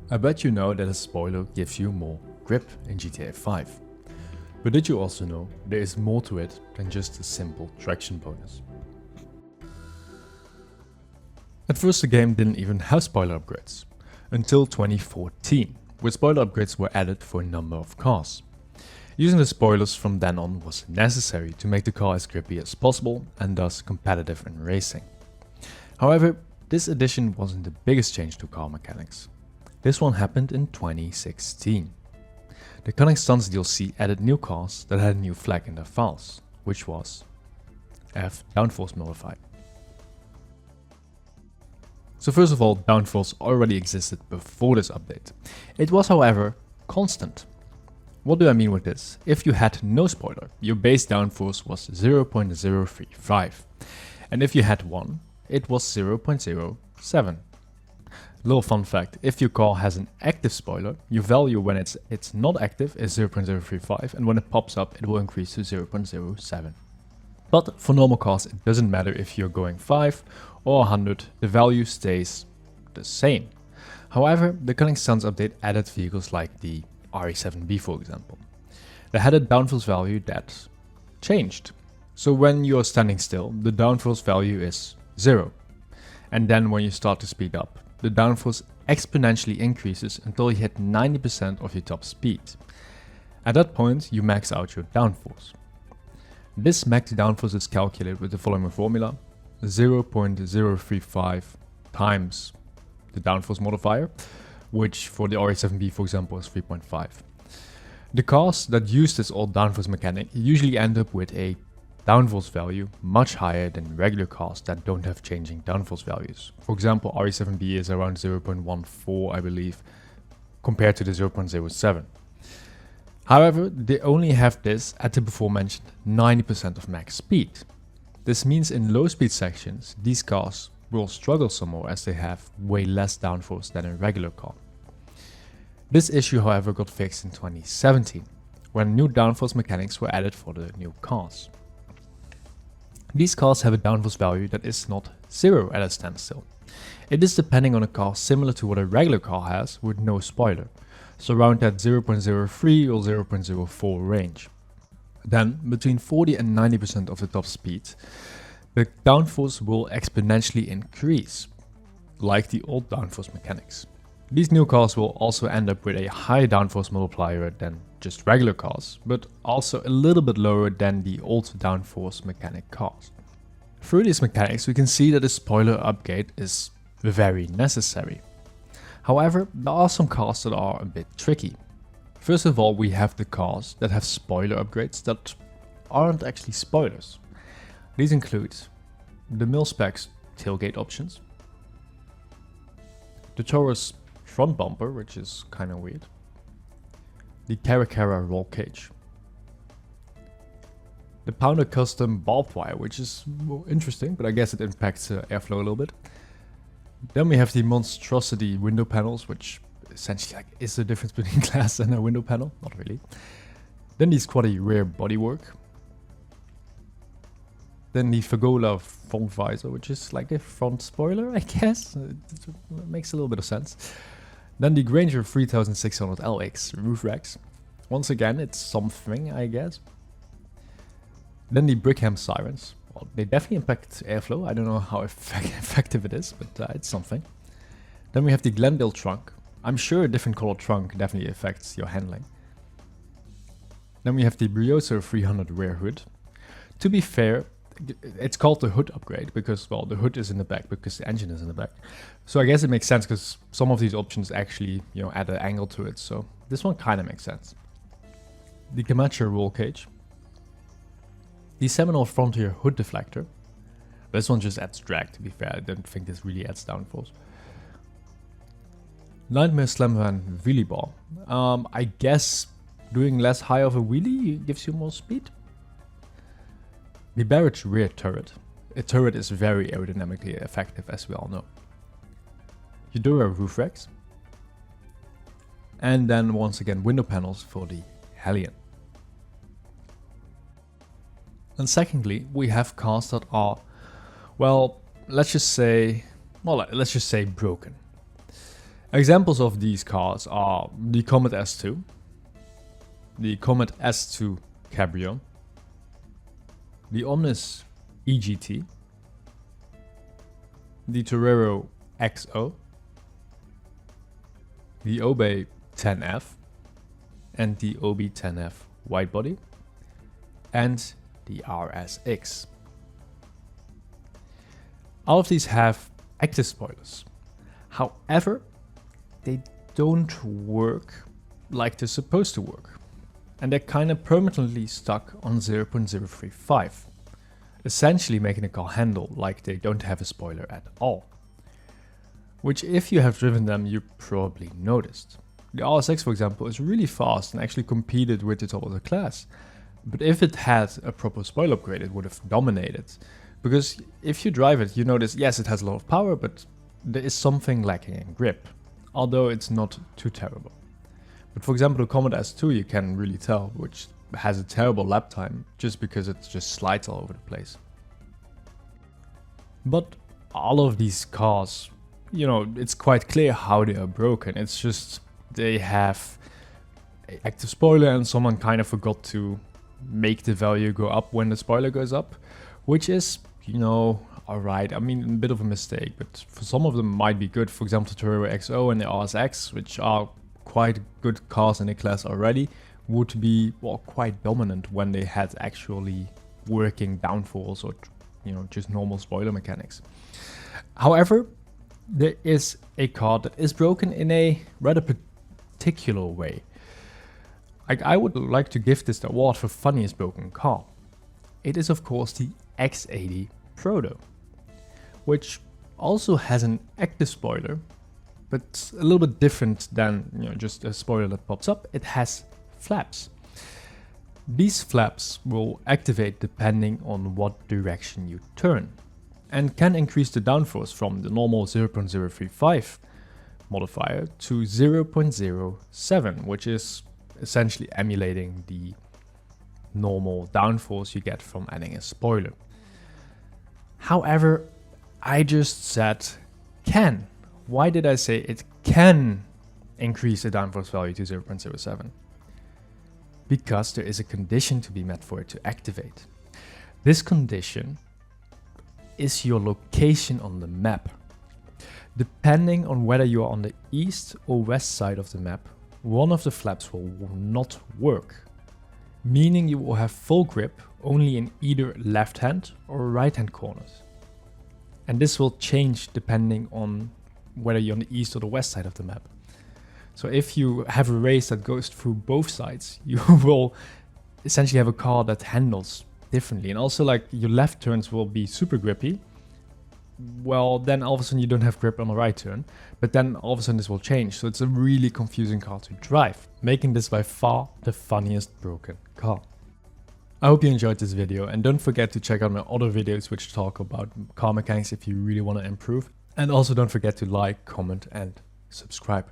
I bet you know that a spoiler gives you more grip in GTA 5. But did you also know there is more to it than just a simple traction bonus? At first the game didn't even have spoiler upgrades, until 2014, where spoiler upgrades were added for a number of cars. Using the spoilers from then on was necessary to make the car as grippy as possible and thus competitive in racing. However, this addition wasn't the biggest change to car mechanics. This one happened in 2016. The Cunning Stunts DLC added new cars that had a new flag in their files, which was F downforce modified. So first of all, downforce already existed before this update. It was, however, constant. What do I mean with this? If you had no spoiler, your base downforce was 0.035, and if you had one, it was 0.07. Little fun fact, if your car has an active spoiler, your value when it's not active is 0.035, and when it pops up it will increase to 0.07. But for normal cars it doesn't matter if you're going 5 or 100, the value stays the same. However, the Cunning Stunts update added vehicles like the RE7B for example. They had a downforce value that changed. So when you're standing still, the downforce value is 0. And then when you start to speed up, the downforce exponentially increases until you hit 90% of your top speed. At that point, you max out your downforce. This max downforce is calculated with the following formula: 0.035 times the downforce modifier, which for the RE7B for example is 3.5. The cars that use this old downforce mechanic usually end up with a downforce value much higher than regular cars that don't have changing downforce values. For example, RE7B is around 0.14 I believe, compared to the 0.07. However, they only have this at the before mentioned 90% of max speed. This means in low speed sections, these cars will struggle some more as they have way less downforce than a regular car. This issue however got fixed in 2017, when new downforce mechanics were added for the new cars. These cars have a downforce value that is not 0 at a standstill. It is depending on a car similar to what a regular car has with no spoiler, so around that 0.03 or 0.04 range. Then, between 40 and 90% of the top speed, the downforce will exponentially increase, like the old downforce mechanics. These new cars will also end up with a higher downforce multiplier than just regular cars, but also a little bit lower than the old downforce mechanic cars. Through these mechanics we can see that a spoiler upgrade is very necessary. However, there are some cars that are a bit tricky. First of all, we have the cars that have spoiler upgrades that aren't actually spoilers. These include the mil-specs tailgate options, the Taurus front bumper, which is kind of weird, the Caracara roll cage, the Pounder custom barbed wire, which is more interesting, but I guess it impacts airflow a little bit. Then we have the monstrosity window panels, which essentially is the difference between glass and a window panel, not really. Then the squatty rear bodywork. Then the Fagola front visor, which is like a front spoiler, I guess. It makes a little bit of sense. Then the Granger 3600 LX roof racks. Once again, it's something, I guess. Then the Brickham sirens. Well, they definitely impact airflow. I don't know how effective it is, but it's something. Then we have the Glendale trunk. I'm sure a different color trunk definitely affects your handling. Then we have the Brioso 300 rear hood. To be fair, it's called the hood upgrade because, well, the hood is in the back because the engine is in the back. So I guess it makes sense because some of these options actually, add an angle to it. So this one kind of makes sense. The Camacho roll cage. The Seminole Frontier hood deflector. This one just adds drag, to be fair. I don't think this really adds downforce. Nightmare Slamvan wheelie bar. I guess doing less high of a wheelie gives you more speed. The Barrage rear turret. A turret is very aerodynamically effective, as we all know. Eudora roof racks. And then once again window panels for the Hellion. And secondly, we have cars that are, well, let's just say broken. Examples of these cars are the Comet S2, the Comet S2 Cabrio, the Omnis EGT, the Torero XO, the Obey 10F, and the OB10F widebody, and the RSX. All of these have active spoilers. However, they don't work like they're supposed to work, and they're kind of permanently stuck on 0.035, essentially making the car handle like they don't have a spoiler at all. Which, if you have driven them, you probably noticed. The RSX, for example, is really fast and actually competed with the top of the class. But if it had a proper spoiler upgrade, it would have dominated. Because if you drive it, you notice, yes, it has a lot of power, but there is something lacking in grip, although it's not too terrible. But for example, the Comet S2, you can really tell, which has a terrible lap time, just because it just slides all over the place. But all of these cars, you know, it's quite clear how they are broken. It's just they have an active spoiler and someone kind of forgot to make the value go up when the spoiler goes up, which is, you know, alright. I mean, a bit of a mistake, but for some of them might be good. For example, the Torero XO and the RSX, which are quite good cars in the class already, would be, well, quite dominant when they had actually working downforce or, you know, just normal spoiler mechanics. However, there is a car that is broken in a rather particular way. I would like to give this the award for funniest broken car. It is, of course, the X80 Proto, which also has an active spoiler, but a little bit different than, you know, just a spoiler that pops up. It has flaps. These flaps will activate depending on what direction you turn, and can increase the downforce from the normal 0.035 modifier to 0.07, which is essentially emulating the normal downforce you get from adding a spoiler. However, I just said can. Why did I say it can increase the downforce value to 0.07? Because there is a condition to be met for it to activate. This condition is your location on the map. Depending on whether you are on the east or west side of the map, one of the flaps will not work, meaning you will have full grip only in either left hand or right hand corners. And this will change depending on whether you're on the east or the west side of the map. So if you have a race that goes through both sides, you will essentially have a car that handles differently. And also, like, your left turns will be super grippy. Well, then all of a sudden you don't have grip on the right turn, but then all of a sudden this will change. So it's a really confusing car to drive, making this by far the funniest broken car. I hope you enjoyed this video, and don't forget to check out my other videos which talk about car mechanics if you really want to improve. And also don't forget to like, comment and subscribe.